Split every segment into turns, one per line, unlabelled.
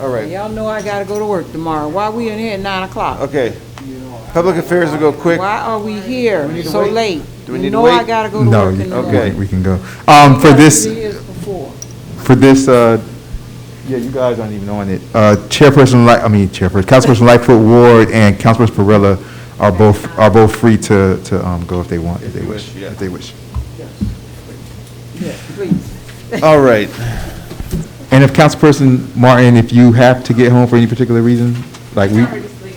All right.
Y'all know I gotta go to work tomorrow. Why we in here at 9 o'clock?
Okay. Public affairs will go quick.
Why are we here so
wait?
late?
Do we
You
need to
know
wait?
I gotta go to
No,
work in the
okay.
morning.
we can go.
You
For
gotta
this,
be here before.
yeah, you guys aren't even on it. Councilperson Lightfoot Ward and Councilperson Perella are both free to go if they want, if they wish.
yeah.
If they wish.
Yes, please.
All right.
And if Councilperson Martin, if you have to get home for any particular reason, like we,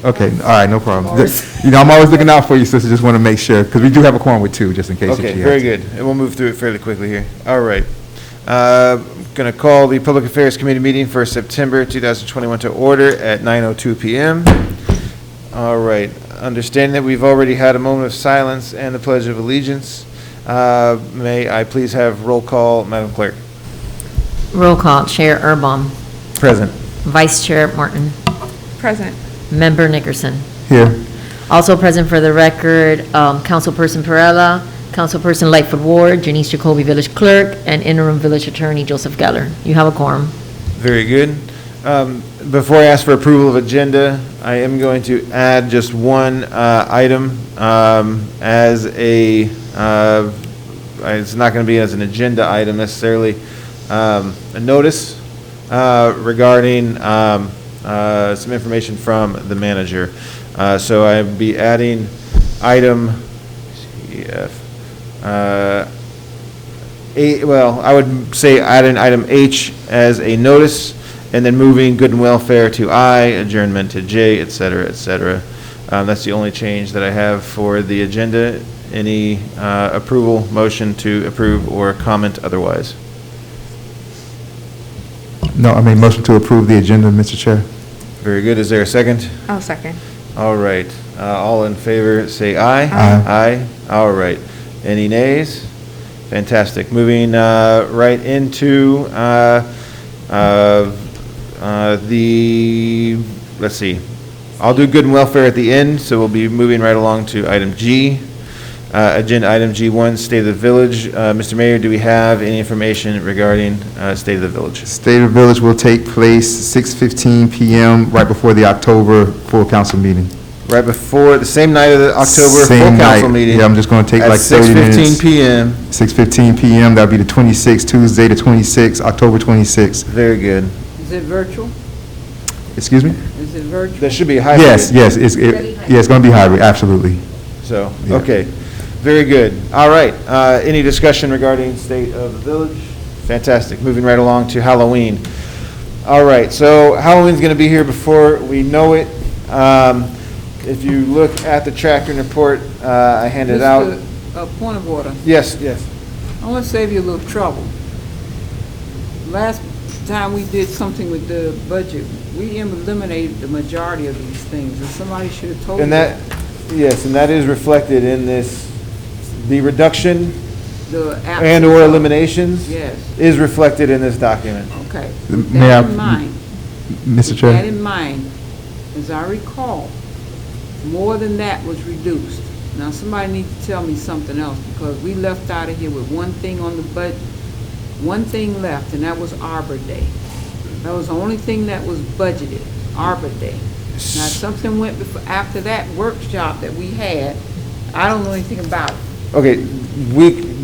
okay, all right, no problem. You know, I'm always looking out for you, sister, just want to make sure, because we do have a quorum with two, just in case.
Okay, very good. And we'll move through it fairly quickly here. All right. Going to call the Public Affairs Committee meeting for September 2021 to order at 9:02 p.m. All right. Understanding that we've already had a moment of silence and the Pledge of Allegiance, may I please have roll call, Madam Clerk?
Roll call, Chair Urban,
Present.
Vice Chair Martin,
Present.
Member Nickerson.
Here.
Also present for the record, Councilperson Perella, Councilperson Lightfoot Ward, Janice Jacoby, Village Clerk, and Interim Village Attorney Joseph Geller. You have a quorum.
Very good. Before I ask for approval of agenda, I am going to add just one item as a, it's not going to be as an agenda item necessarily, a notice regarding some information from the manager. So I'll be adding item, I would say adding item H as a notice, and then moving good and welfare to I, adjournment to J, et cetera, et cetera. That's the only change that I have for the agenda. Any approval, motion to approve, or comment otherwise?
No, I mean, motion to approve the agenda, Mr. Chair.
Very good. Is there a second?
I'll second.
All right. All in favor, say aye.
Aye.
Aye. All right. Any nays? Fantastic. Moving right into let's see. I'll do good and welfare at the end, so we'll be moving right along to item G. Agenda item G1, State of the Village. Mr. Mayor, do we have any information regarding State of the Village?
State of the Village will take place 6:15 p.m. right before the October full council meeting.
Right before, the same night of the October
Same
full council
night.
meeting.
Yeah, I'm just going to take like 30 minutes.
At 6:15 p.m.
6:15 p.m. That'll be the 26th, Tuesday the 26th, October 26th.
Very good.
Is it virtual?
Excuse me?
Is it virtual?
There should be a hybrid.
Yes, it's going to be hybrid, absolutely.
So,
Yeah.
okay. Very good. All right. Any discussion regarding State of the Village? Fantastic. Moving right along to Halloween. All right. So Halloween's going to be here before we know it. If you look at the tracking report, I handed out.
A point of order.
Yes, yes.
I want to save you a little trouble. Last time we did something with the budget, we eliminated the majority of these things, and somebody should have told you.
And that, yes, and that is reflected in this, the reduction
The
and or eliminations
Yes,
is reflected in this document.
okay.
May
With that
I-
in mind,
Mr.
with that
Chair?
in mind, as I recall, more than that was reduced. Now, somebody needs to tell me something else, because we left out of here with one thing on the budget, one thing left, and that was Arbor Day. That was the only thing that was budgeted, Arbor Day. Now, something went before, after that workshop that we had, I don't know anything about it.
Okay,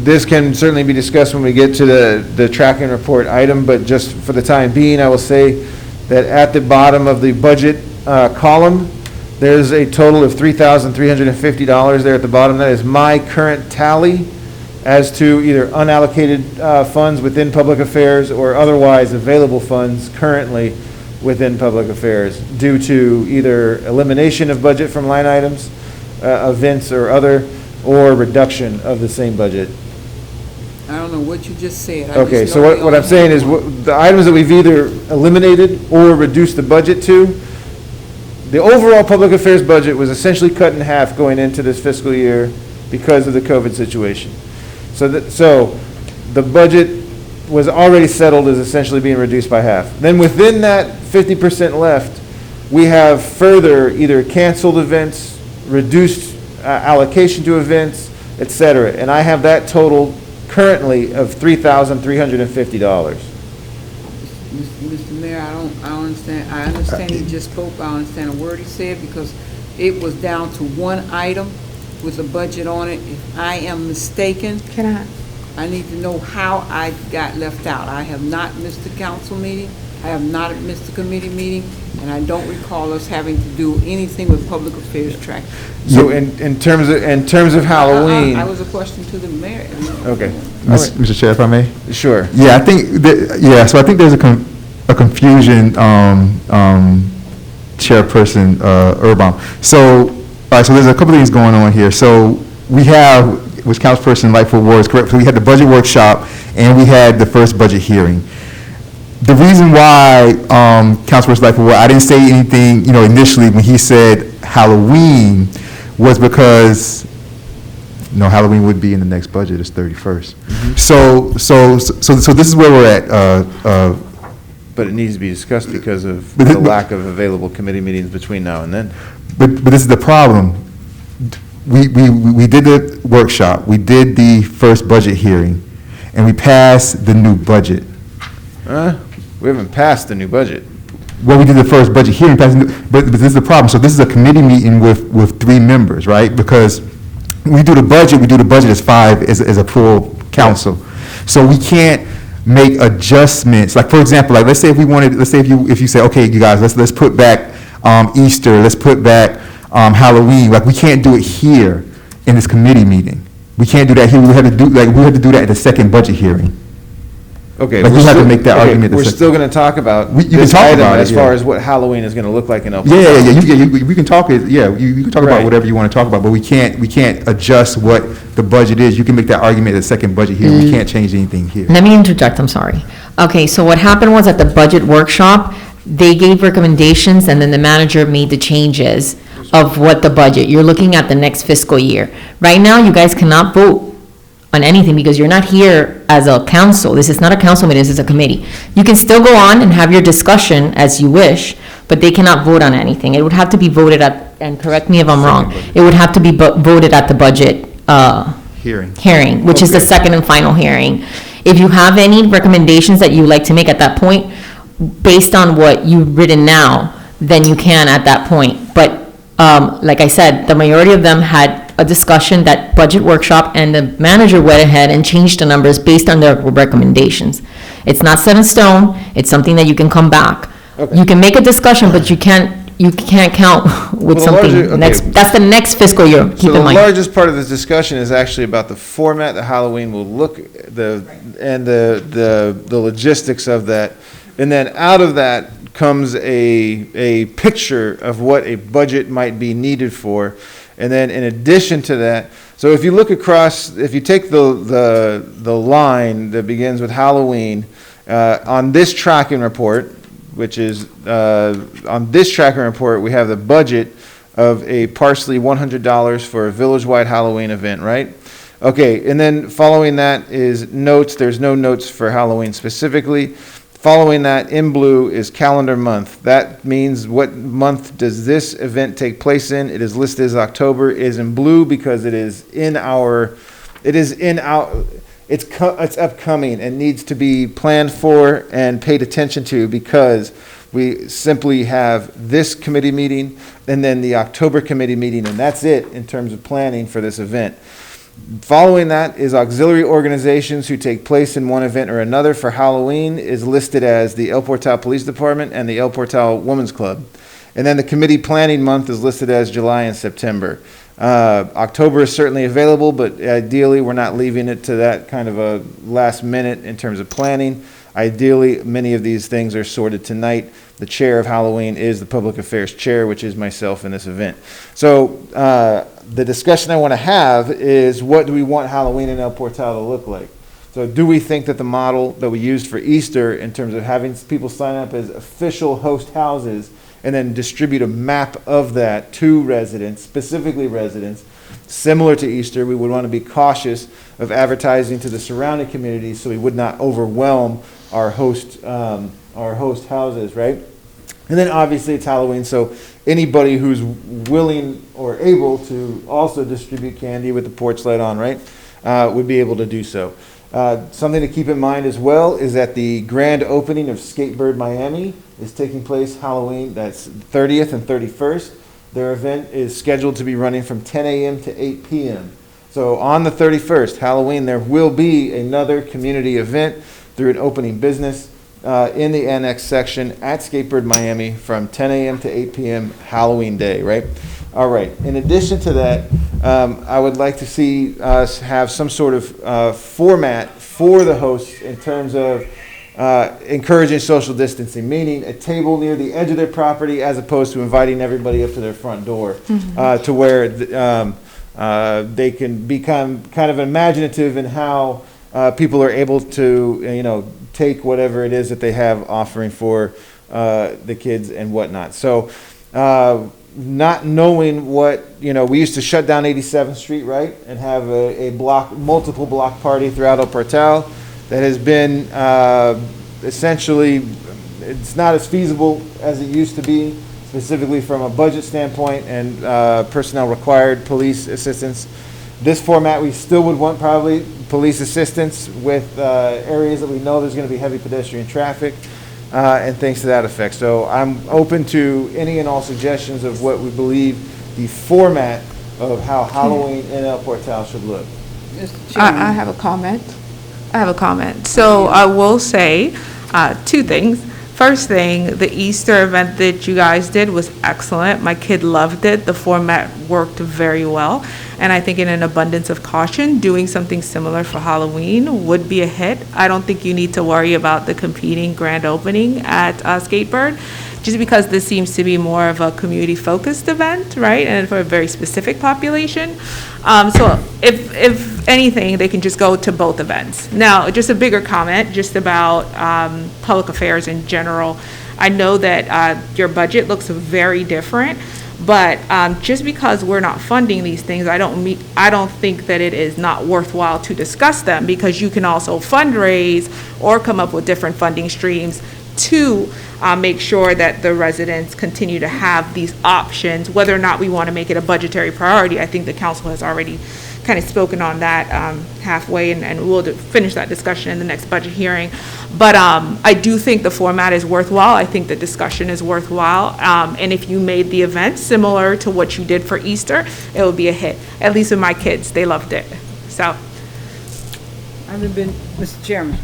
this can certainly be discussed when we get to the tracking report item, but just for the time being, I will say that at the bottom of the budget column, there's a total of $3,350 there at the bottom. That is my current tally as to either unallocated funds within public affairs or otherwise available funds currently within public affairs due to either elimination of budget from line items, events or other, or reduction of the same budget.
I don't know what you just said. I
Okay,
just
so
know we
what I'm
only
saying
had
is,
one.
the items that we've either eliminated or reduced the budget to, the overall public affairs budget was essentially cut in half going into this fiscal year because of the COVID situation. So the budget was already settled as essentially being reduced by half. Then within that 50% left, we have further either canceled events, reduced allocation to events, et cetera. And I have that total currently of $3,350.
Mr. Mayor, I don't understand. I understand he just spoke. I understand a word he said because it was down to one item with a budget on it. If I am mistaken, I need to know how I got left out. I have not missed the council meeting. I have not missed the committee meeting, and I don't recall us having to do anything with public affairs track.
So in terms of Halloween.
I was a question to the mayor.
Okay.
Mr. Chair, if I may?
Sure.
Yeah, I think, so I think there's a confusion, Chairperson Urban. So, all right, so there's a couple of things going on here. So we have, which Councilperson Lightfoot Ward is correct, so we had the budget workshop and we had the first budget hearing. The reason why, Councilperson Lightfoot Ward, I didn't say anything, initially when he said Halloween was because, Halloween would be in the next budget, it's 31st. So this is where we're at,
But it needs to be discussed because of the lack of available committee meetings between now and then.
But this is the problem. We did the workshop, we did the first budget hearing, and we passed the new budget.
We haven't passed the new budget.
Well, we did the first budget hearing, but this is the problem. So this is a committee meeting with 3 members, right? Because we do the budget as 5 as a full council. So we can't make adjustments. Like, for example, like let's say if you say, okay, you guys, let's put back Easter, let's put back Halloween. Like, we can't do it here in this committee meeting. We can't do that here. We had to do that at the second budget hearing.
Okay.
Like, we have to make that argument.
We're still going to talk about this item as far as what Halloween is going to look like in El Paso.
Yeah. We can talk it. Yeah, you can talk about whatever you want to talk about, but we can't adjust what the budget is. You can make that argument at the second budget hearing. We can't change anything here.
Let me interject, I'm sorry. Okay, so what happened was at the budget workshop, they gave recommendations and then the manager made the changes of what the budget. You're looking at the next fiscal year. Right now, you guys cannot vote on anything because you're not here as a council. This is not a council meeting, this is a committee. You can still go on and have your discussion as you wish, but they cannot vote on anything. It would have to be voted at, and correct me if I'm wrong, it would have to be voted at the budget hearing, which is the second and final hearing. If you have any recommendations that you would like to make at that point, based on what you've written now, then you can at that point. But like I said, the majority of them had a discussion, that budget workshop, and the manager went ahead and changed the numbers based on their recommendations. It's not set in stone, it's something that you can come back.
Okay.
You can make a discussion, but you can't count with
Well,
something that's the next fiscal year,
So
keep
the
in mind.
largest part of this discussion is actually about the format that Halloween will look, and the logistics of that. And then out of that comes a picture of what a budget might be needed for. And then in addition to that, so if you look across, if you take the line that begins with Halloween, on this tracking report, which is, on this tracking report, we have the budget of a partially $100 for a village-wide Halloween event, right? Okay, and then following that is notes. There's no notes for Halloween specifically. Following that, in blue, is calendar month. That means what month does this event take place in? It is listed as October. It is in blue because it's upcoming and needs to be planned for and paid attention to because we simply have this committee meeting and then the October committee meeting, and that's it in terms of planning for this event. Following that is auxiliary organizations who take place in one event or another. For Halloween is listed as the El Portal Police Department and the El Portal Women's Club. And then the committee planning month is listed as July and September. October is certainly available, but ideally we're not leaving it to that kind of a last minute in terms of planning. Ideally, many of these things are sorted tonight. The chair of Halloween is the public affairs chair, which is myself in this event. So the discussion I want to have is, what do we want Halloween in El Portal to look like? So do we think that the model that we used for Easter in terms of having people sign up as official host houses and then distribute a map of that to residents, specifically residents, similar to Easter, we would want to be cautious of advertising to the surrounding communities so we would not overwhelm our host houses, right? And then obviously it's Halloween, so anybody who's willing or able to also distribute candy with the porch light on, right, would be able to do so. Something to keep in mind as well is that the grand opening of Skatebird Miami is taking place Halloween, that's 30th and 31st. Their event is scheduled to be running from 10 a.m. to 8 p.m. So on the 31st, Halloween, there will be another community event through an opening business in the annex section at Skatebird Miami from 10 a.m. to 8 p.m. Halloween day, right? All right. In addition to that, I would like to see us have some sort of format for the hosts in terms of encouraging social distancing, meaning a table near the edge of their property as opposed to inviting everybody up to their front door, to where they can become kind of imaginative in how people are able to, take whatever it is that they have offering for the kids and whatnot. So not knowing what, we used to shut down 87th Street, right, and have a multiple block party throughout El Portal. That has been essentially, it's not as feasible as it used to be, specifically from a budget standpoint and personnel required, police assistance. This format, we still would want probably police assistance with areas that we know there's going to be heavy pedestrian traffic and things to that effect. So I'm open to any and all suggestions of what we believe the format of how Halloween in El Portal should look.
I have a comment. So I will say two things. First thing, the Easter event that you guys did was excellent. My kid loved it. The format worked very well. And I think in an abundance of caution, doing something similar for Halloween would be a hit. I don't think you need to worry about the competing grand opening at Skatebird, just because this seems to be more of a community-focused event, right? And for a very specific population. So if anything, they can just go to both events. Now, just a bigger comment, just about public affairs in general. I know that your budget looks very different, but just because we're not funding these things, I don't think that it is not worthwhile to discuss them, because you can also fundraise or come up with different funding streams to make sure that the residents continue to have these options, whether or not we want to make it a budgetary priority. I think the council has already kind of spoken on that halfway, and we'll finish that discussion in the next budget hearing. But I do think the format is worthwhile. I think the discussion is worthwhile. And if you made the event similar to what you did for Easter, it would be a hit. At least with my kids, they loved it. So.
I haven't been, Mr. Chairman.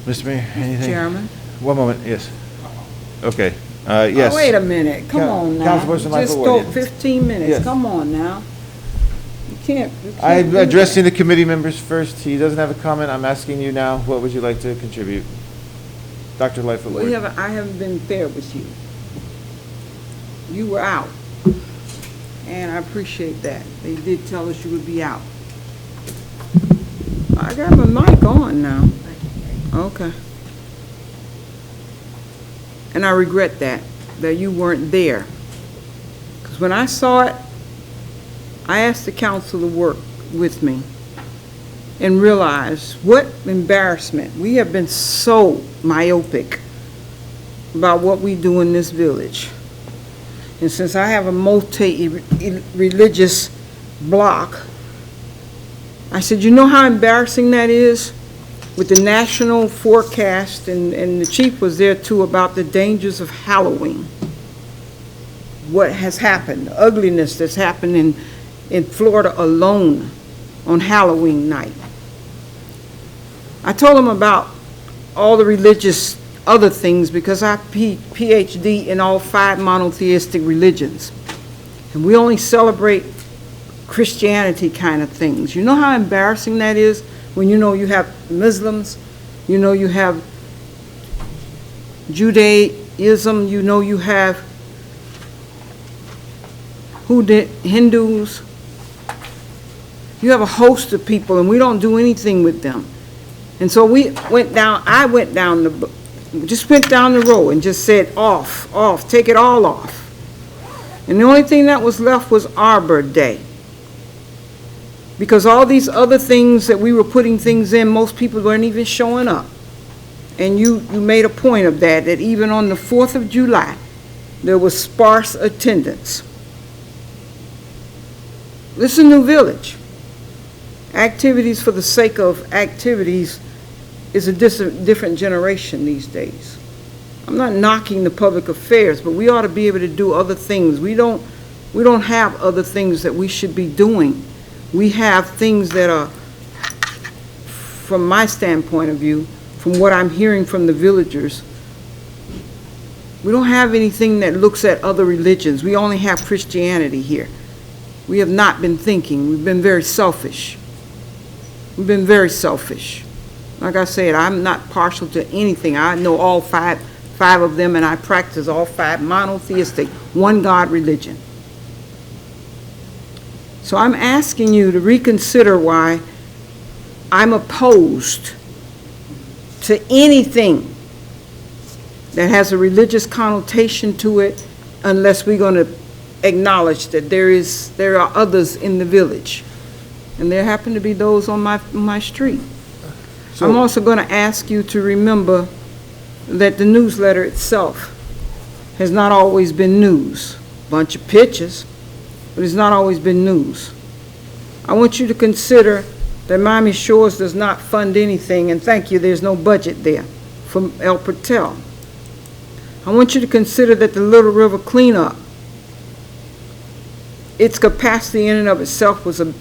Mr. Mayor, anything?
Chairman.
One moment, yes. Okay, yes.
Oh, wait a minute, come on now.
Councilperson Michael
Just
Ward,
go
yes.
15 minutes,
Yes.
come on now. You can't
I'm
do
addressing
that.
the committee members first. He doesn't have a comment. I'm asking you now, what would you like to contribute? Dr. Lightfoot Ward.
I haven't been fair with you. You were out, and I appreciate that. They did tell us you would be out. I got my mic on now. Okay. And I regret that you weren't there. Because when I saw it, I asked the council to work with me and realized what embarrassment. We have been so myopic about what we do in this village. And since I have a multi-religious block, I said, you know how embarrassing that is? With the national forecast, and the chief was there too, about the dangers of Halloween. What has happened, the ugliness that's happened in Florida alone on Halloween night. I told him about all the religious other things, because I PhD in all 5 monotheistic religions. And we only celebrate Christianity kind of things. You know how embarrassing that is? When you have Muslims, you have Judaism, you have Hindus. You have a host of people, and we don't do anything with them. And so I went down the road and just said, off, take it all off. And the only thing that was left was Arbor Day. Because all these other things that we were putting things in, most people weren't even showing up. And you made a point of that even on the 4th of July, there was sparse attendance. This is a new village. Activities for the sake of activities is a different generation these days. I'm not knocking the public affairs, but we ought to be able to do other things. We don't have other things that we should be doing. We have things that are, from my standpoint of view, from what I'm hearing from the villagers, we don't have anything that looks at other religions. We only have Christianity here. We have not been thinking. We've been very selfish. We've been very selfish. Like I said, I'm not partial to anything. I know all five of them, and I practice all five monotheistic, one God religion. So I'm asking you to reconsider why I'm opposed to anything that has a religious connotation to it, unless we're going to acknowledge that there are others in the village, and there happen to be those on my street.
So-
I'm also going to ask you to remember that the newsletter itself has not always been news. Bunch of pictures, but it's not always been news. I want you to consider that Miami Shores does not fund anything, and thank you, there's no budget there from El Patel. I want you to consider that the Little River cleanup, its capacity in and of itself was a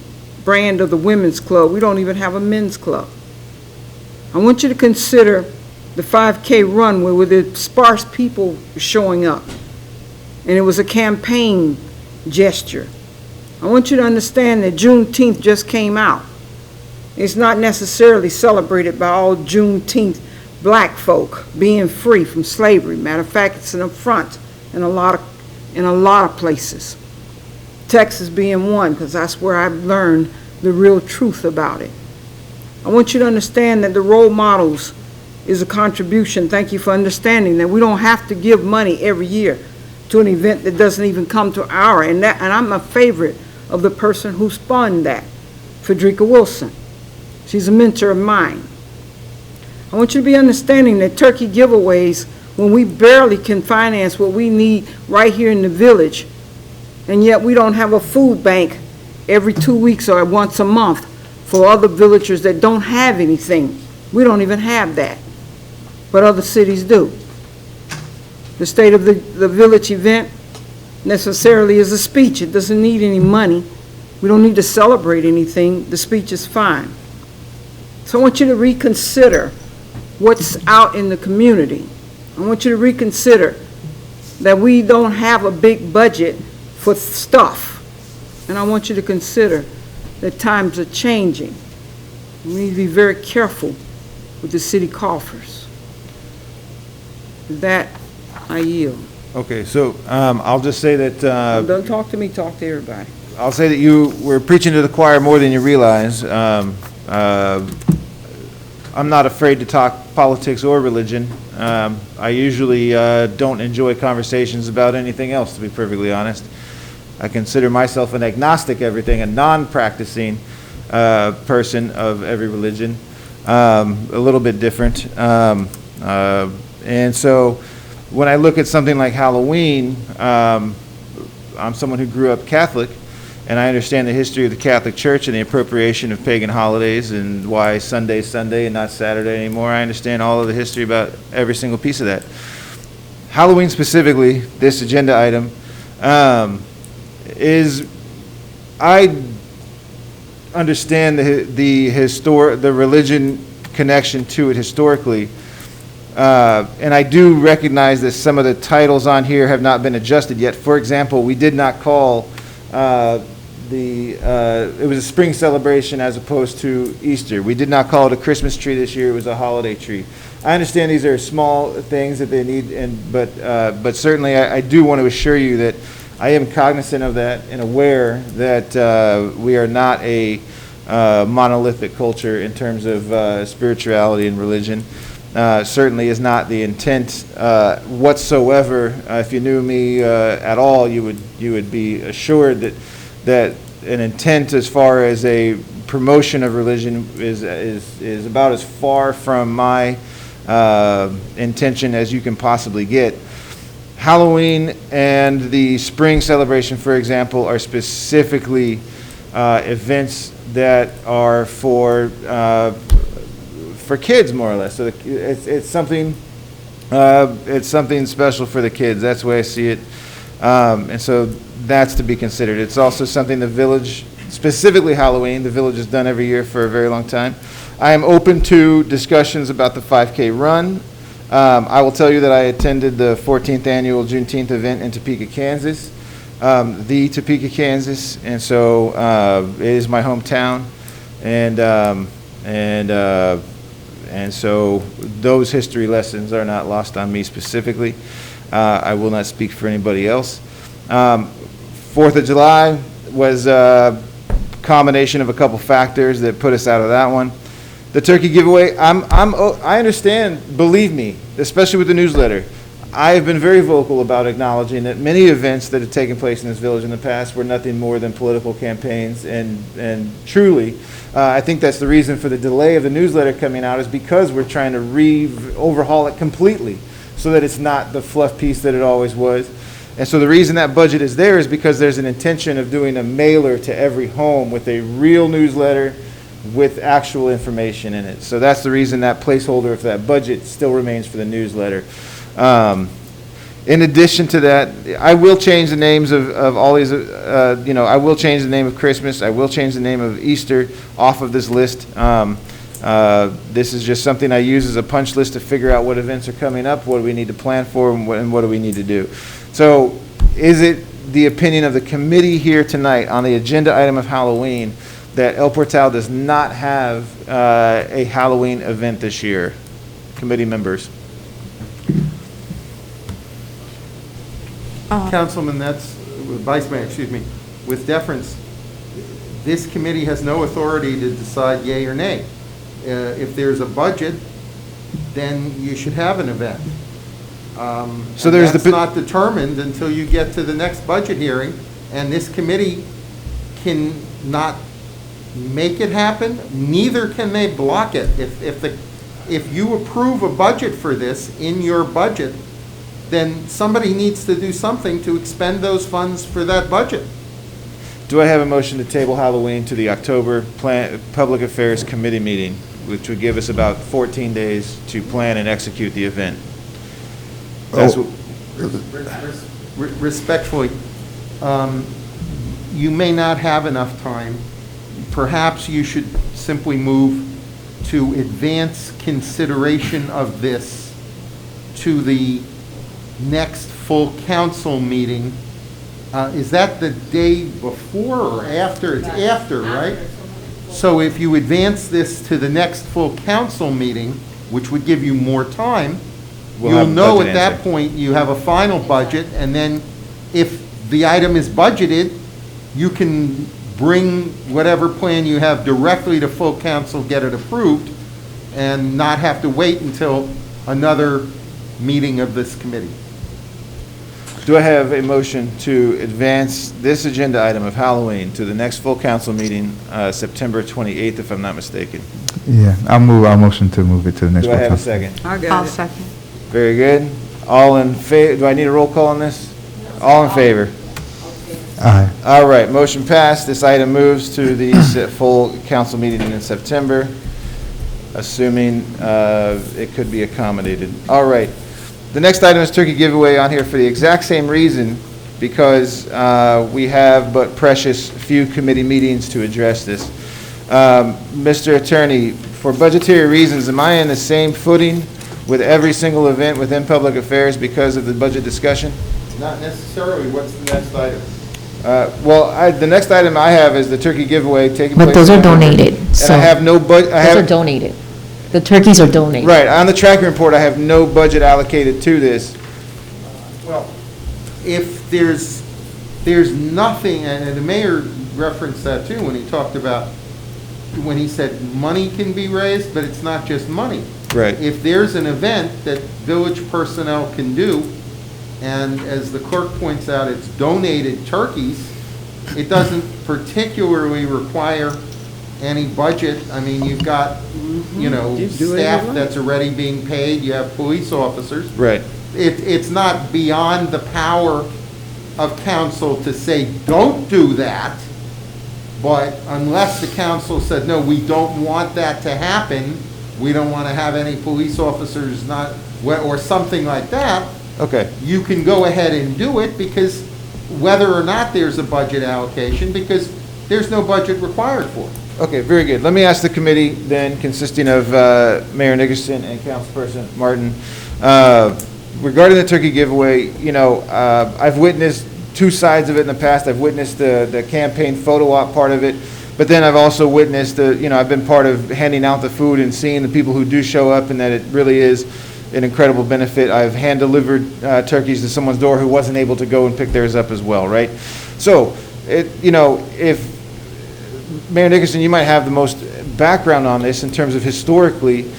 brand of the women's club. We don't even have a men's club. I want you to consider the 5K run where the sparse people were showing up, and it was a campaign gesture. I want you to understand that Juneteenth just came out. It's not necessarily celebrated by all Juneteenth black folk being free from slavery. Matter of fact, it's an affront in a lot of places. Texas being one, because that's where I've learned the real truth about it. I want you to understand that the role models is a contribution. Thank you for understanding that we don't have to give money every year to an event that doesn't even come to our, and I'm a favorite of the person who spawned that, Frederica Wilson. She's a mentor of mine. I want you to be understanding that turkey giveaways, when we barely can finance what we need right here in the village, and yet we don't have a food bank every 2 weeks or once a month for other villagers that don't have anything. We don't even have that, but other cities do. The State of the Village event necessarily is a speech. It doesn't need any money. We don't need to celebrate anything. The speech is fine. So I want you to reconsider what's out in the community. I want you to reconsider that we don't have a big budget for stuff. And I want you to consider that times are changing. We need to be very careful with the city coffers. With that, I yield.
Okay, so I'll just say that,
Don't talk to me, talk to everybody.
I'll say that you were preaching to the choir more than you realize. I'm not afraid to talk politics or religion. I usually don't enjoy conversations about anything else, to be perfectly honest. I consider myself an agnostic everything, a non-practicing person of every religion, a little bit different. And so when I look at something like Halloween, I'm someone who grew up Catholic, and I understand the history of the Catholic Church and the appropriation of pagan holidays and why Sunday's Sunday and not Saturday anymore. I understand all of the history about every single piece of that. Halloween specifically, this agenda item, is I understand the religion connection to it historically, and I do recognize that some of the titles on here have not been adjusted yet. For example, we did not call it was a spring celebration as opposed to Easter. We did not call it a Christmas tree this year. It was a holiday tree. I understand these are small things that they need, but certainly I do want to assure you that I am cognizant of that and aware that we are not a monolithic culture in terms of spirituality and religion. Certainly is not the intent whatsoever. If you knew me at all, you would be assured that an intent as far as a promotion of religion is about as far from my intention as you can possibly get. Halloween and the spring celebration, for example, are specifically events that are for kids, more or less. So it's something special for the kids. That's the way I see it. And so that's to be considered. It's also something the village, specifically Halloween, the village has done every year for a very long time. I am open to discussions about the 5K run. I will tell you that I attended the 14th annual Juneteenth event in Topeka, Kansas, the Topeka, Kansas, and so it is my hometown, and so those history lessons are not lost on me specifically. I will not speak for anybody else. 4th of July was a combination of a couple factors that put us out of that one. The turkey giveaway, I understand, believe me, especially with the newsletter. I have been very vocal about acknowledging that many events that have taken place in this village in the past were nothing more than political campaigns, and truly, I think that's the reason for the delay of the newsletter coming out, is because we're trying to overhaul it completely so that it's not the fluff piece that it always was. And so the reason that budget is there is because there's an intention of doing a mailer to every home with a real newsletter with actual information in it. So that's the reason that placeholder for that budget still remains for the newsletter. In addition to that, I will change the names of all these, I will change the name of Christmas, I will change the name of Easter off of this list. This is just something I use as a punch list to figure out what events are coming up, what do we need to plan for, and what do we need to do. So is it the opinion of the committee here tonight on the agenda item of Halloween that El Portal does not have a Halloween event this year? Committee members.
Councilman, Vice Mayor, excuse me, with deference, this committee has no authority to decide yay or nay. If there's a budget, then you should have an event.
So there's
that's not determined until you get to the next budget hearing, and this committee can not make it happen, neither can they block it. If you approve a budget for this in your budget, then somebody needs to do something to expend those funds for that budget.
Do I have a motion to table Halloween to the October Public Affairs Committee meeting, which would give us about 14 days to plan and execute the event? That's what,
Respectfully, you may not have enough time. Perhaps you should simply move to advance consideration of this to the next full council meeting. Is that the day before or after? It's after, right? So if you advance this to the next full council meeting, which would give you more time, you'll know at that point you have a final budget, and then if the item is budgeted, you can bring whatever plan you have directly to full council, get it approved, and not have to wait until another meeting of this committee.
do I have a motion to advance this agenda item of Halloween to the next full council meeting, September 28th, if I'm not mistaken?
Yeah, I'll motion to move it to the next
Do
one.
I have a second?
I
I'll
got it.
second.
Very good. All in favor, do I need a roll call on this? All in favor?
Aye.
All right, motion passed. This item moves to the full council meeting in September, assuming it could be accommodated. All right. The next item is turkey giveaway on here for the exact same reason, because we have but precious few committee meetings to address this. Mr. Attorney, for budgetary reasons, am I in the same footing with every single event within public affairs because of the budget discussion?
Not necessarily. What's the next item?
The next item I have is the turkey giveaway taking place.
But those are
in November.
donated,
And
so.
I have no
Those are donated. The turkeys are donated.
Right, on the tracking report, I have no budget allocated to this.
Well, if there's nothing, and the mayor referenced that too when he talked about, when he said money can be raised, but it's not just money.
Right.
If there's an event that village personnel can do, and as the clerk points out, it's donated turkeys, it doesn't particularly require any budget. I mean, you've got,
Just do it
staff
anyway.
that's already being paid, you have police officers.
Right.
It's not beyond the power of council to say, don't do that, But unless the council said, no, we don't want that to happen, we don't want to have any police officers not, or something like that,
Okay.
you can go ahead and do it, because whether or not there's a budget allocation, because there's no budget required for it.
Okay, very good. Let me ask the committee then, consisting of Mayor Nickerson and Councilperson Martin. Regarding the turkey giveaway, I've witnessed two sides of it in the past. I've witnessed the campaign photo op part of it, but then I've also witnessed I've been part of handing out the food and seeing the people who do show up, and that it really is an incredible benefit. I've hand-delivered turkeys to someone's door who wasn't able to go and pick theirs up as well, right? So, if Mayor Nickerson, you might have the most background on this in terms of historically,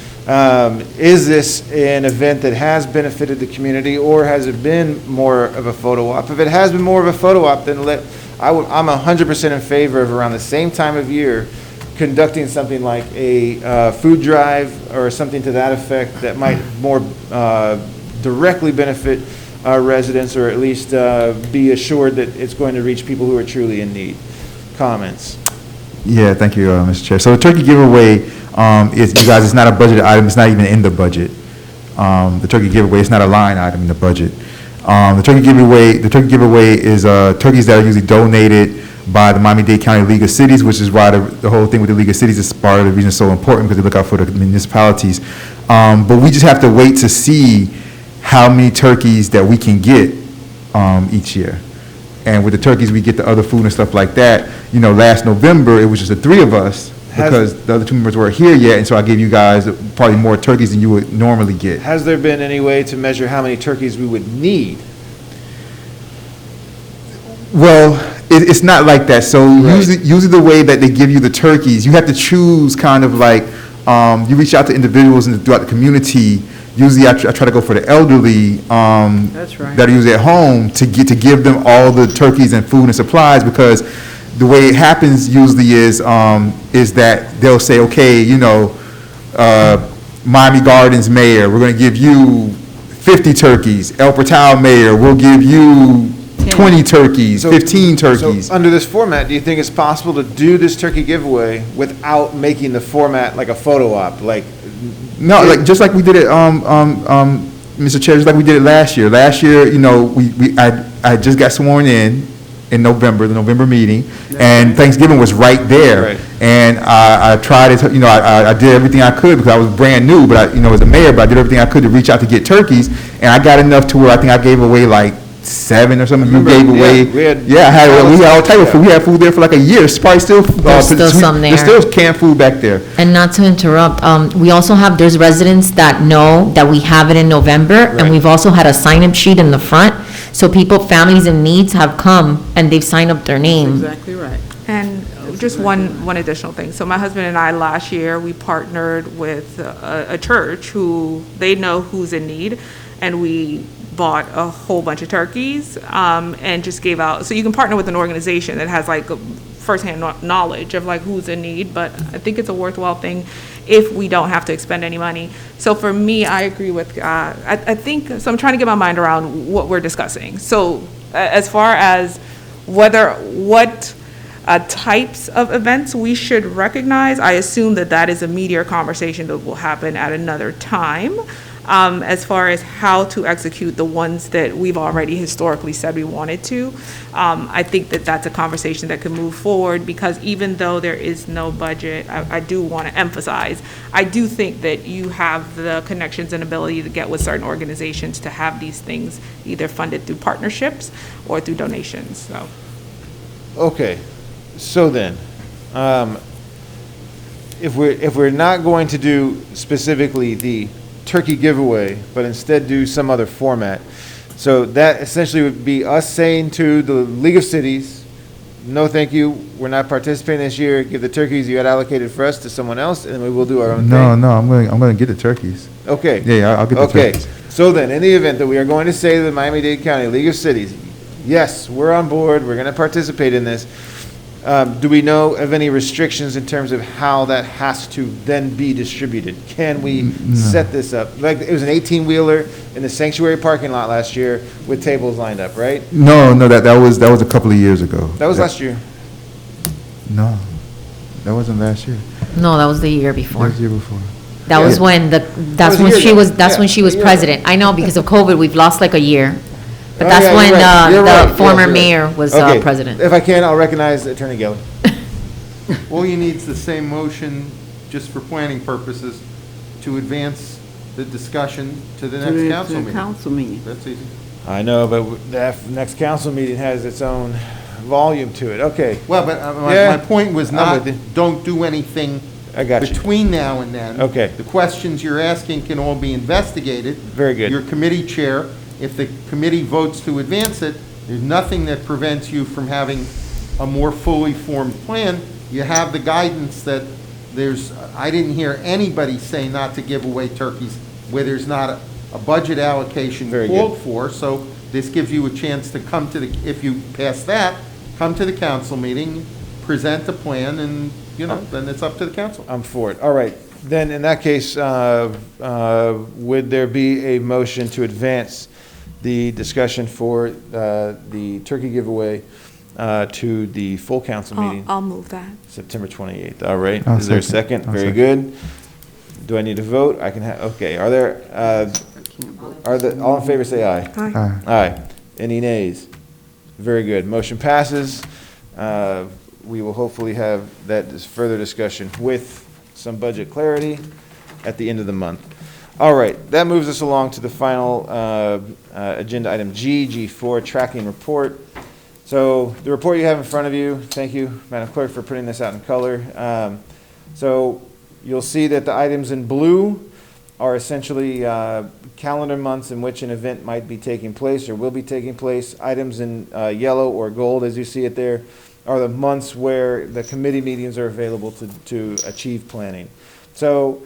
is this an event that has benefited the community, or has it been more of a photo op? If it has been more of a photo op, then I'm 100% in favor of, around the same time of year, conducting something like a food drive or something to that effect that might more directly benefit our residents, or at least be assured that it's going to reach people who are truly in need. Comments?
Yeah, thank you, Mr. Chair. So the turkey giveaway it's not a budgeted item. It's not even in the budget. The turkey giveaway, it's not a line item in the budget. The turkey giveaway is turkeys that are usually donated by the Miami-Dade County League of Cities, which is why the whole thing with the League of Cities is part of the reason it's so important, because they look out for the municipalities. But we just have to wait to see how many turkeys that we can get each year. And with the turkeys, we get the other food and stuff like that. Last November, it was just the three of us, because the other two members weren't here yet, and so I gave you guys probably more turkeys than you would normally get.
Has there been any way to measure how many turkeys we would need?
Well, it's not like that. So
Right.
usually the way that they give you the turkeys, you have to choose kind of like, you reach out to individuals throughout the community. Usually I try to go for the elderly
That's right.
that are usually at home to give them all the turkeys and food and supplies, because the way it happens usually is that they'll say, okay, Miami Gardens mayor, we're going to give you 50 turkeys. El Portal mayor, we'll give you 20 turkeys,
So-
15 turkeys.
So, under this format, do you think it's possible to do this turkey giveaway without making the format like a photo op?
No, just like we did it, Mr. Chair, just like we did it last year. Last year, I just got sworn in November, the November meeting, and Thanksgiving was right there.
Right.
And I tried it, I did everything I could, because I was brand new, but as a mayor, but I did everything I could to reach out to get turkeys, and I got enough to where I think I gave away like 7 or something. You gave away.
We had
we had all type of food. We had food there for like a year. It's probably still.
There's still some there.
There's still canned food back there.
And not to interrupt, we also there's residents that know that we have it in November,
Right.
and we've also had a sign-up sheet in the front, so families in needs have come, and they've signed up their name.
Exactly right.
And just one additional thing. So my husband and I, last year, we partnered with a church who, they know who's in need, and we bought a whole bunch of turkeys and just gave out. So you can partner with an organization that has like firsthand knowledge of like who's in need, but I think it's a worthwhile thing if we don't have to expend any money. So for me, I agree with, I think, so I'm trying to get my mind around what we're discussing. So as far as what types of events we should recognize, I assume that is a meatier conversation that will happen at another time. As far as how to execute the ones that we've already historically said we wanted to, I think that's a conversation that can move forward, because even though there is no budget, I do want to emphasize, I do think that you have the connections and ability to get with certain organizations to have these things either funded through partnerships or through donations, so.
Okay, so then, if we're not going to do specifically the turkey giveaway, but instead do some other format, so that essentially would be us saying to the League of Cities, no thank you, we're not participating this year, give the turkeys you had allocated for us to someone else, and we will do our own thing.
No, I'm going to get the turkeys.
Okay.
Yeah, I'll get the turkeys.
Okay, so then, in the event that we are going to say to the Miami-Dade County League of Cities, yes, we're on board, we're going to participate in this, do we know of any restrictions in terms of how that has to then be distributed? Can we set this up? Like, it was an 18-wheeler in the sanctuary parking lot last year with tables lined up, right?
No, that was a couple of years ago.
That was last year.
No, that wasn't last year.
No, that was the year
That
before.
was the year before.
That was
Yeah.
when that's
was a
when
year
she
ago.
was, that's
Yeah,
when she
a
was
year ago.
president. I know, because of COVID, we've lost like a year. But
Oh,
that's
yeah, you're
when,
right. You're right.
the
Yes,
former
you're right.
mayor was,
Okay,
president.
If I can, I'll recognize Attorney Geller.
All you need is the same motion, just for planning purposes, to advance the discussion to the next council meeting.
Council meeting.
That's easy.
I know, but that next council meeting has its own volume to it. Okay,
Well, but
Yeah,
my point was
I'm
not,
with you.
don't do anything
I got you.
between now and then.
Okay.
The questions you're asking can all be investigated.
Very good.
Your committee chair, if the committee votes to advance it, there's nothing that prevents you from having a more fully formed plan. You have the guidance that I didn't hear anybody say not to give away turkeys where there's not a budget allocation
Very good.
called for. So this gives you a chance to come to if you pass that, come to the council meeting, present a plan, and, then it's up to the council.
I'm for it. All right, then in that case, would there be a motion to advance the discussion for the turkey giveaway to the full council meeting,
I'll move that.
September 28th? All right,
I'll
is there a
second.
second?
I'll
Very
second.
good. Do I need to vote? I can have, okay, all in favor, say aye.
Aye.
Aye. Any nays? Very good. Motion passes. We will hopefully have that further discussion with some budget clarity at the end of the month. All right, that moves us along to the final agenda item G4, tracking report. So the report you have in front of you, thank you, Madam Clerk, for putting this out in color. So you'll see that the items in blue are essentially calendar months in which an event might be taking place or will be taking place. Items in yellow or gold, as you see it there, are the months where the committee meetings are available to achieve planning. So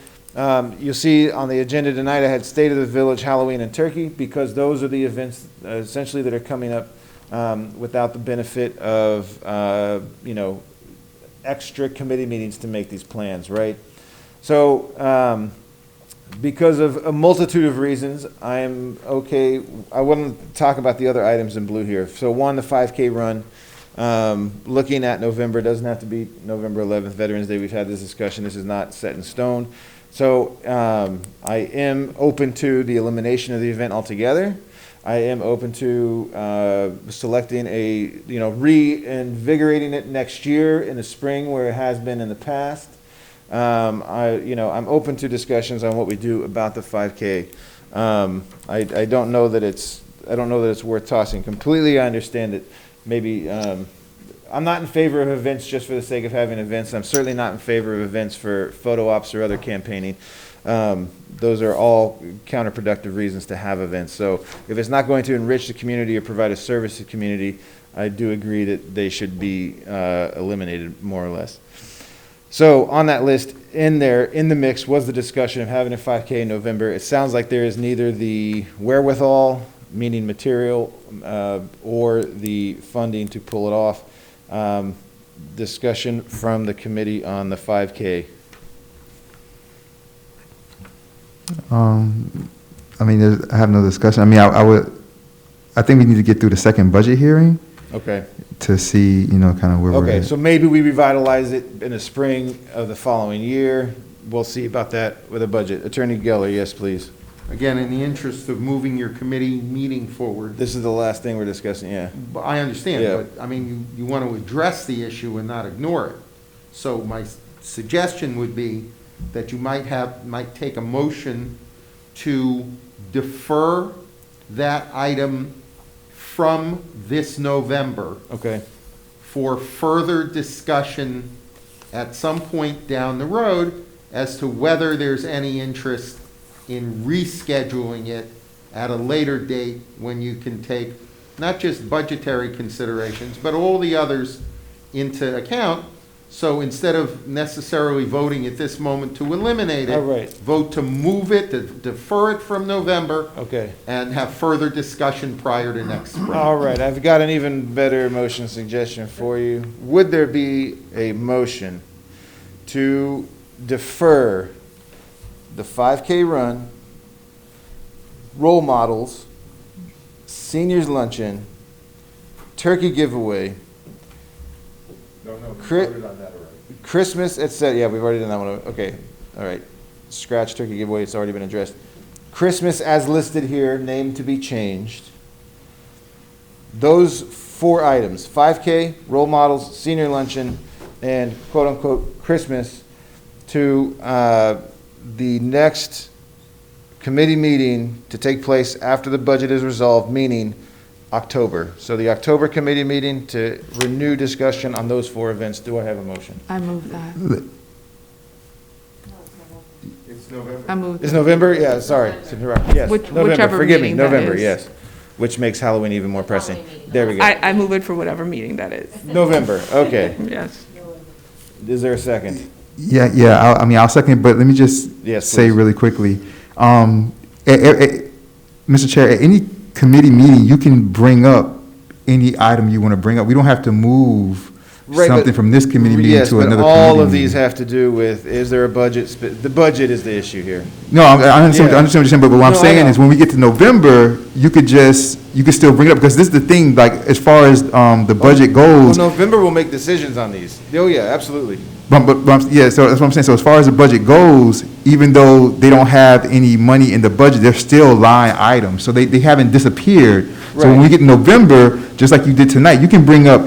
you'll see on the agenda tonight, I had State of the Village, Halloween, and Turkey, because those are the events essentially that are coming up without the benefit of, extra committee meetings to make these plans, right? So because of a multitude of reasons, I am okay. I want to talk about the other items in blue here. So one, the 5K run. Looking at November, doesn't have to be November 11th, Veterans Day. We've had this discussion. This is not set in stone. So I am open to the elimination of the event altogether. I am open to selecting reinvigorating it next year in the spring where it has been in the past. I'm open to discussions on what we do about the 5K. I don't know that it's worth tossing completely. I understand that maybe I'm not in favor of events just for the sake of having events. I'm certainly not in favor of events for photo ops or other campaigning. Those are all counterproductive reasons to have events. So if it's not going to enrich the community or provide a service to the community, I do agree that they should be eliminated, more or less. So on that list, in the mix, was the discussion of having a 5K in November. It sounds like there is neither the wherewithal, meaning material, or the funding to pull it off. Discussion from the committee on the 5K.
I have no discussion. I think we need to get through the second budget hearing
Okay.
to see, kind of where we're
Okay,
at.
so maybe we revitalize it in the spring of the following year. We'll see about that with a budget. Attorney Geller, yes, please.
Again, in the interest of moving your committee meeting forward,
This is the last thing we're discussing, yeah.
but I understand,
Yeah.
but, you want to address the issue and not ignore it. So my suggestion would be that you might take a motion to defer that item from this November
Okay,
for further discussion at some point down the road as to whether there's any interest in rescheduling it at a later date when you can take not just budgetary considerations, but all the others into account. So instead of necessarily voting at this moment to eliminate it,
All right.
vote to move it, to defer it from November,
okay.
and have further discussion prior to next spring.
All right, I've got an even better motion suggestion for you. Would there be a motion to defer the 5K run, role models, seniors luncheon, turkey giveaway, Christmas, it's said, yeah, we've already done that one, okay, all right. Scratch turkey giveaway, it's already been addressed. Christmas as listed here, name to be changed. Those 4 items, 5K, role models, senior luncheon, and quote-unquote Christmas, to the next committee meeting to take place after the budget is resolved, meaning October. So the October committee meeting to renew discussion on those 4 events. Do I have a motion?
I move that. I move.
It's November? Yeah, sorry. Yes, November,
Whichever
forgive me,
meeting that
November,
is.
yes. Which makes Halloween even more pressing. There we go.
I move it for whatever meeting that is.
November, okay.
Yes.
Is there a second?
Yeah, I mean, I'll second, but let me just
Yes,
say
please.
really quickly. Mr. Chair, at any committee meeting, you can bring up any item you want to bring up. We don't have to move
Right, but-
something from this committee meeting
Yes,
to
but
another
all
committee
of these
meeting.
have to do with, is there a budget, the budget is the issue here.
No, I understand,
Yeah.
I understand what you're saying, but what I'm
No, I
saying
know.
is when we get to November, you could still bring it up, because this is the thing, like, as far as the budget
Well,
goes,
November will make decisions on these. Oh, yeah, absolutely.
yeah, so that's what I'm saying. So as far as the budget goes, even though they don't have any money in the budget, they're still line items. So they haven't disappeared. So when
Right.
we get to November, just like you did tonight, you can bring up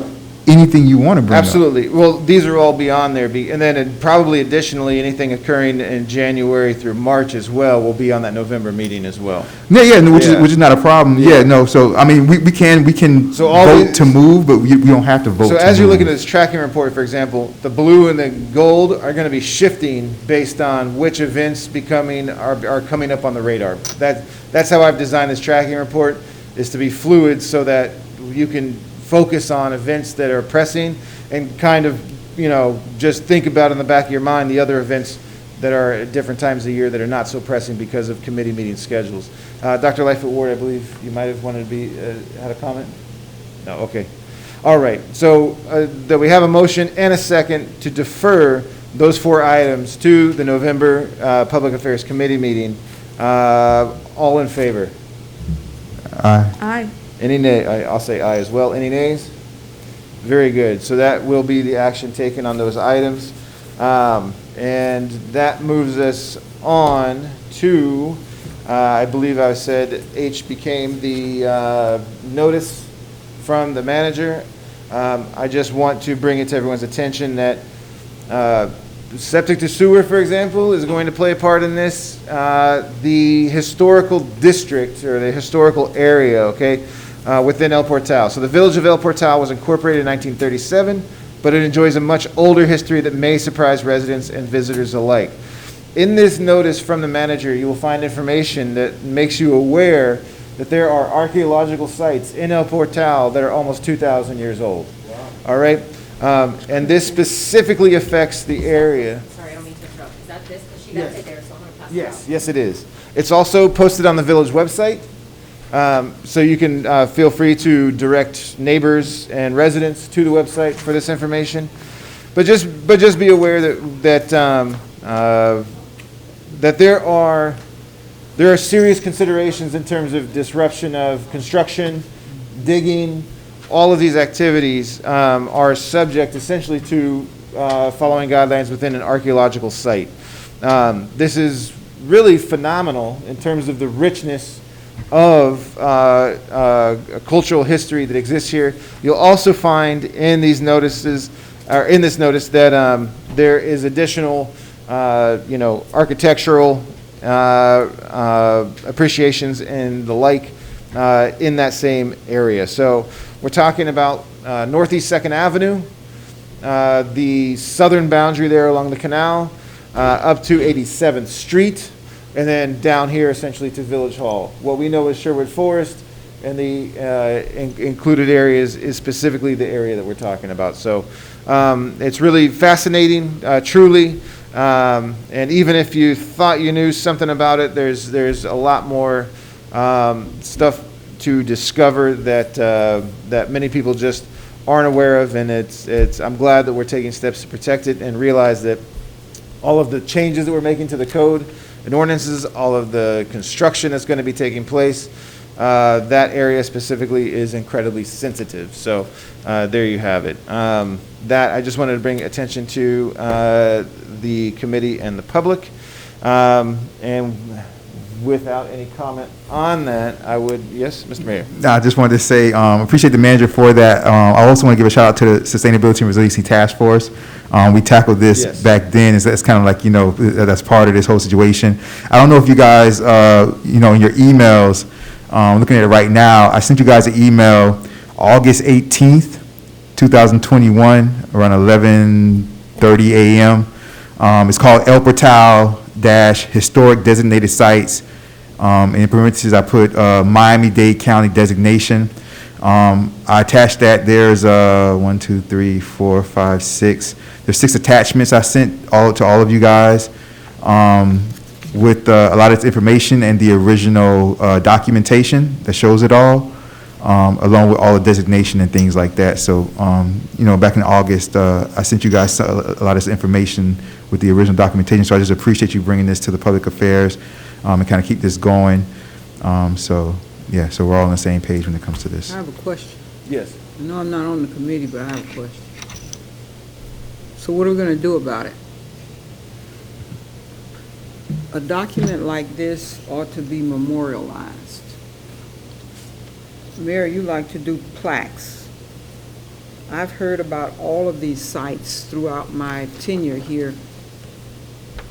anything you want to bring up.
Absolutely. Well, these are all beyond there, and then probably additionally, anything occurring in January through March as well will be on that November meeting as well.
Yeah, no,
Yeah.
which is not a problem.
Yeah.
Yeah, no, so, I mean, we can
So all
vote
these-
to move, but we don't have to vote
So
to
as you're
move.
looking at this tracking report, for example, the blue and the gold are going to be shifting based on which events are coming up on the radar. That's how I've designed this tracking report, is to be fluid so that you can focus on events that are pressing and kind of, just think about in the back of your mind the other events that are at different times of the year that are not so pressing because of committee meeting schedules. Dr. Lightfoot Ward, I believe you might have wanted to had a comment? No, okay. All right, so that we have a motion and a second to defer those 4 items to the November Public Affairs Committee meeting. All in favor?
Aye.
Any nay? I'll say aye as well. Any nays? Very good. So that will be the action taken on those items. And that moves us on to, I believe I said H became the notice from the manager. I just want to bring it to everyone's attention that septic to sewer, for example, is going to play a part in this. The historical district, or the historical area, okay, within El Portal. So the village of El Portal was incorporated in 1937, but it enjoys a much older history that may surprise residents and visitors alike. In this notice from the manager, you will find information that makes you aware that there are archaeological sites in El Portal that are almost 2,000 years old. Wow. All right? And this specifically affects the area.
Sorry, I don't mean to interrupt. Is that this? Because she got it there, so I'm going to pass it
Yes, yes, it is. It's also posted on the village website, so you can feel free to direct neighbors and residents to the website for this information. But just be aware that there are serious considerations in terms of disruption of construction, digging. All of these activities are subject essentially to following guidelines within an archaeological site. This is really phenomenal in terms of the richness of cultural history that exists here. You'll also find in these notices, or in this notice, that there is additional, architectural appreciations and the like in that same area. So we're talking about Northeast 2nd Avenue, the southern boundary there along the canal, up to 87th Street, and then down here essentially to Village Hall. What we know as Sherwood Forest and the included areas is specifically the area that we're talking about. So it's really fascinating, truly. And even if you thought you knew something about it, there's a lot more stuff to discover that many people just aren't aware of, and I'm glad that we're taking steps to protect it and realize that all of the changes that we're making to the code and ordinances, all of the construction that's going to be taking place, that area specifically is incredibly sensitive. So there you have it. That I just wanted to bring attention to the committee and the public. And without any comment on that, I would, yes, Mr. Mayor.
I just wanted to say, appreciate the manager for that. I also want to give a shout out to the Sustainability and Resiliency Task Force. We tackled this
Yes.
back then. It's kind of like, that's part of this whole situation. I don't know if you guys, in your emails, looking at it right now, I sent you guys an email August 18th, 2021, around 11:30 a.m. It's called El Portal Historic Designated Sites. In parentheses, I put Miami-Dade County designation. I attached that. There's 1, 2, 3, 4, 5, 6. There's 6 attachments I sent to all of you guys with a lot of this information and the original documentation that shows it all, along with all the designation and things like that. So, back in August, I sent you guys a lot of this information with the original documentation. So I just appreciate you bringing this to the public affairs and kind of keep this going. So we're all on the same page when it comes to this.
I have a question.
Yes.
I know I'm not on the committee, but I have a question. So what are we going to do about it? A document like this ought to be memorialized. Mayor, you like to do plaques. I've heard about all of these sites throughout my tenure here,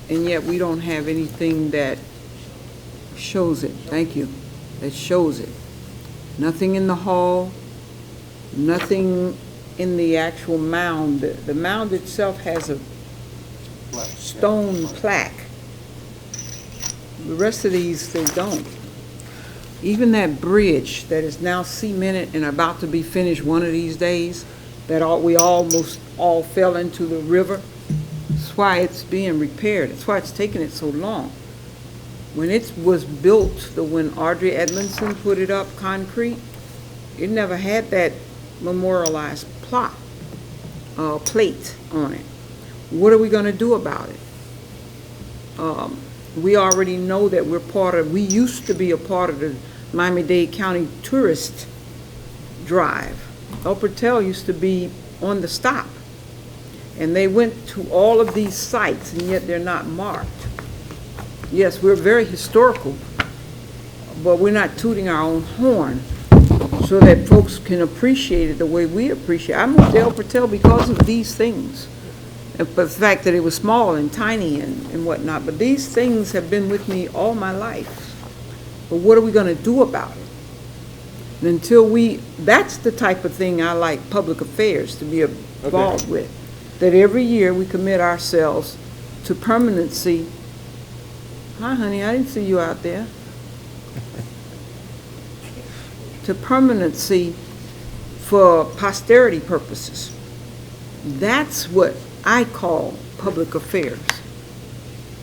and yet we don't have anything that shows it. Thank you. That shows it. Nothing in the hall, nothing in the actual mound. The mound itself has a stone plaque. The rest of these, they don't. Even that bridge that is now cemented and about to be finished one of these days, we almost all fell into the river. That's why it's being repaired. That's why it's taking it so long. When it was built, when Audrey Edmondson put it up concrete, it never had that memorialized plate on it. What are we going to do about it? We already know that we used to be a part of the Miami-Dade County Tourist Drive. El Portal used to be on the stop. And they went to all of these sites, and yet they're not marked. Yes, we're very historical, but we're not tooting our own horn so that folks can appreciate it the way we appreciate it. I moved to El Portal because of these things. But the fact that it was small and tiny and whatnot, but these things have been with me all my life. But what are we going to do about it? And that's the type of thing I like public affairs to be involved with. That every year we commit ourselves to permanency. Hi, honey, I didn't see you out there. To permanency for posterity purposes. That's what I call public affairs,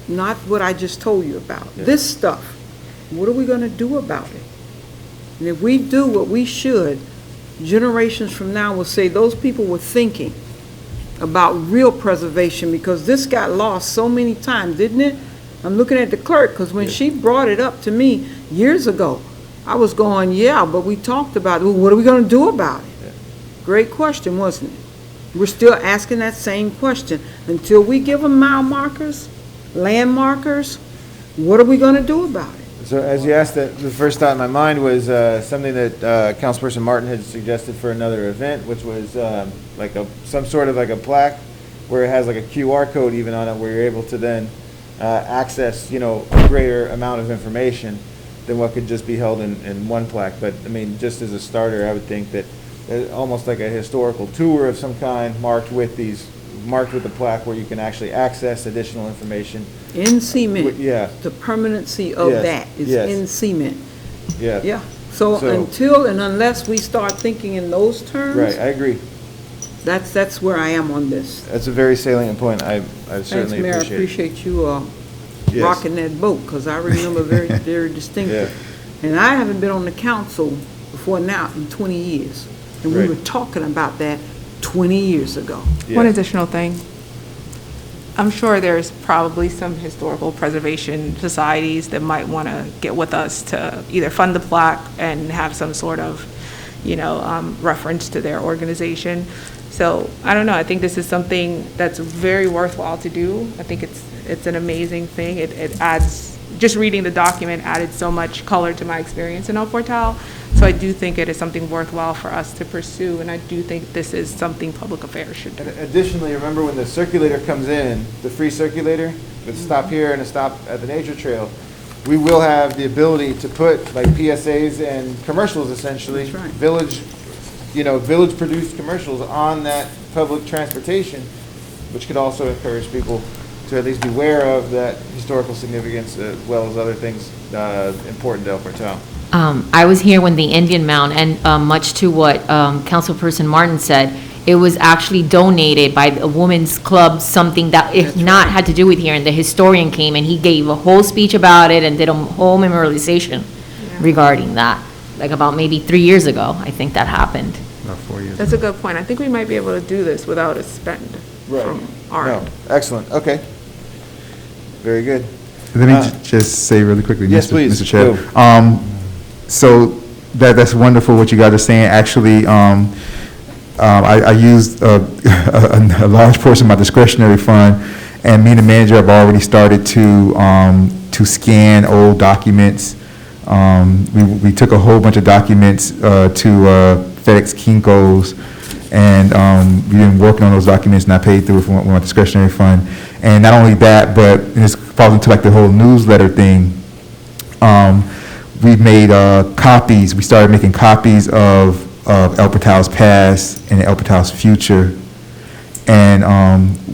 not what I just told you about. Yeah. This stuff, what are we going to do about it? And if we do what we should, generations from now will say those people were thinking about real preservation, because this got lost so many times, didn't it? I'm looking at the clerk, because when she brought it up to me years ago, I was going, yeah, but we talked about it. Well, what are we going to do about it? Yeah. Great question, wasn't it? We're still asking that same question. Until we give them mile markers, land markers, what are we going to do about it?
So as you asked, that, the first thought in my mind was something that Councilperson Martin had suggested for another event, which was some sort of like a plaque where it has like a QR code even on it, where you're able to then access, a greater amount of information than what could just be held in one plaque. But I mean, just as a starter, I would think that almost like a historical tour of some kind, marked with the plaque, where you can actually access additional information.
In cement.
Yeah.
The permanency of that is in cement.
Yeah.
Yeah. So until and unless we start thinking in those terms.
Right, I agree.
That's where I am on this.
That's a very salient point. I certainly
Thanks, Mayor. I appreciate you rocking that boat, because I remember very, very distinctly. Yeah. And I haven't been on the council before now in 20 years. And we were talking about that 20 years ago.
One additional thing. I'm sure there's probably some historical preservation societies that might want to get with us to either fund the plaque and have some sort of, reference to their organization. So I don't know, I think this is something that's very worthwhile to do. I think it's an amazing thing. It adds, just reading the document added so much color to my experience in El Portal. So I do think it is something worthwhile for us to pursue, and I do think this is something public affairs should do.
Additionally, remember when the circulator comes in, the free circulator, with a stop here and a stop at the nature trail, we will have the ability to put like PSAs and commercials essentially,
That's right.
village-produced commercials on that public transportation, which could also encourage people to at least be aware of that historical significance as well as other things important to El Portal.
I was here when the Indian Mound, and much to what Councilperson Martin said, it was actually donated by a women's club, something that, if not, had to do with here, and the historian came and he gave a whole speech about it and did a whole memorialization regarding that, like about maybe 3 years ago, I think that happened.
About 4 years.
That's a good point. I think we might be able to do this without a spend from our
No,
end.
excellent, okay. Very good.
Let me just say really quickly,
Yes, please.
Mr. Chair.
Go.
So that's wonderful what you guys are saying. Actually, I used a large portion of my discretionary fund, and me and the manager have already started to scan old documents. We took a whole bunch of documents to FedEx Kinko's, and we've been working on those documents, and I paid through it from my discretionary fund. And not only that, but and this falls into like the whole newsletter thing. We've made copies. We started making copies of El Portal's past and El Portal's future. And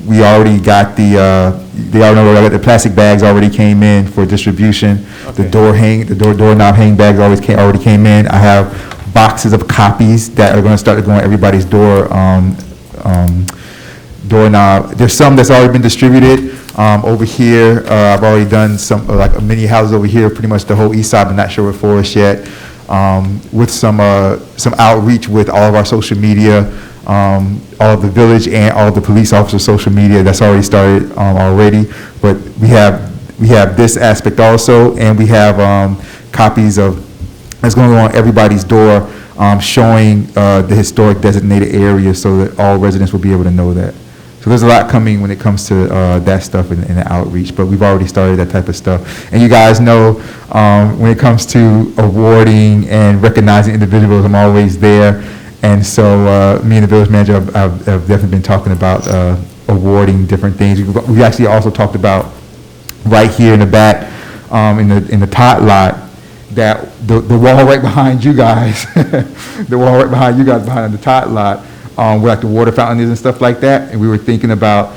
we already got the plastic bags already came in for distribution.
Okay.
The doorknob hang bags already came in. I have boxes of copies that are going to start going to everybody's doorknob. There's some that's already been distributed. Over here, I've already done some, like mini houses over here, pretty much the whole east side, but not sure what Forest yet. With some outreach with all of our social media, all of the village and all of the police officers' social media, that's already started already. But we have this aspect also, and we have copies of, that's going to go on everybody's door, showing the historic designated areas so that all residents will be able to know that. So there's a lot coming when it comes to that stuff and the outreach, but we've already started that type of stuff. And you guys know, when it comes to awarding and recognizing individuals, I'm always there. And so me and the village manager have definitely been talking about awarding different things. We actually also talked about right here in the back, in the tot lot, that the wall right behind you guys, the wall right behind you guys behind the tot lot, where like the water fountain is and stuff like that. And we were thinking about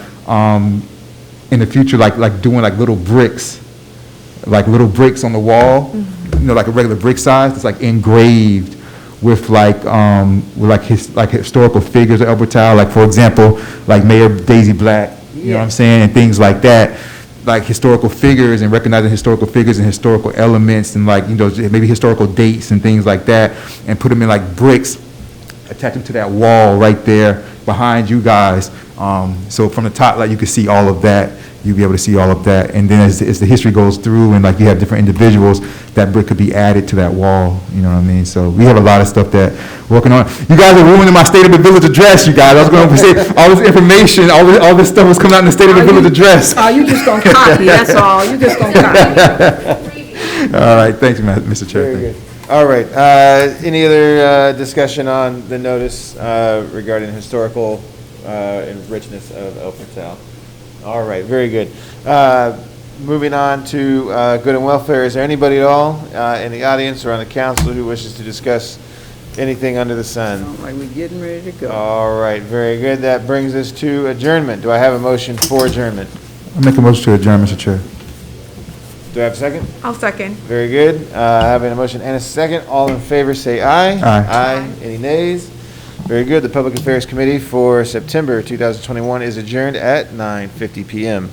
in the future, like doing like little bricks on the wall, like a regular brick size. It's like engraved with historical figures of El Portal. Like for example, like Mayor Daisy Black, you know what I'm saying, and things like that. Like historical figures and recognizing historical figures and historical elements and maybe historical dates and things like that, and put them in like bricks, attach them to that wall right there behind you guys. So from the top, like you can see all of that. You'll be able to see all of that. And then as the history goes through and like you have different individuals, that brick could be added to that wall. You know what I mean? So we have a lot of stuff that we're working on. You guys are ruining my State of the Village address, you guys. I was going to say all this information, all this stuff was coming out in the State of the Village address.
Oh, you just gonna copy, that's all, you just gonna copy.
All right, thanks, Mr. Chair.
Very good. All right, any other discussion on the notice regarding historical and richness of El Portal? All right, very good. Moving on to good and welfare, is there anybody at all in the audience or on the council who wishes to discuss anything under the sun?
Sounds like we're getting ready to go.
All right, very good. That brings us to adjournment. Do I have a motion for adjournment?
I'll make a motion to adjourn, Mr. Chair.
Do I have a second?
I'll second.
Very good. Having a motion and a second. All in favor, say aye.
Aye.
Aye. Any nays? Very good. The Public Affairs Committee for September 2021 is adjourned at 9:50 p.m.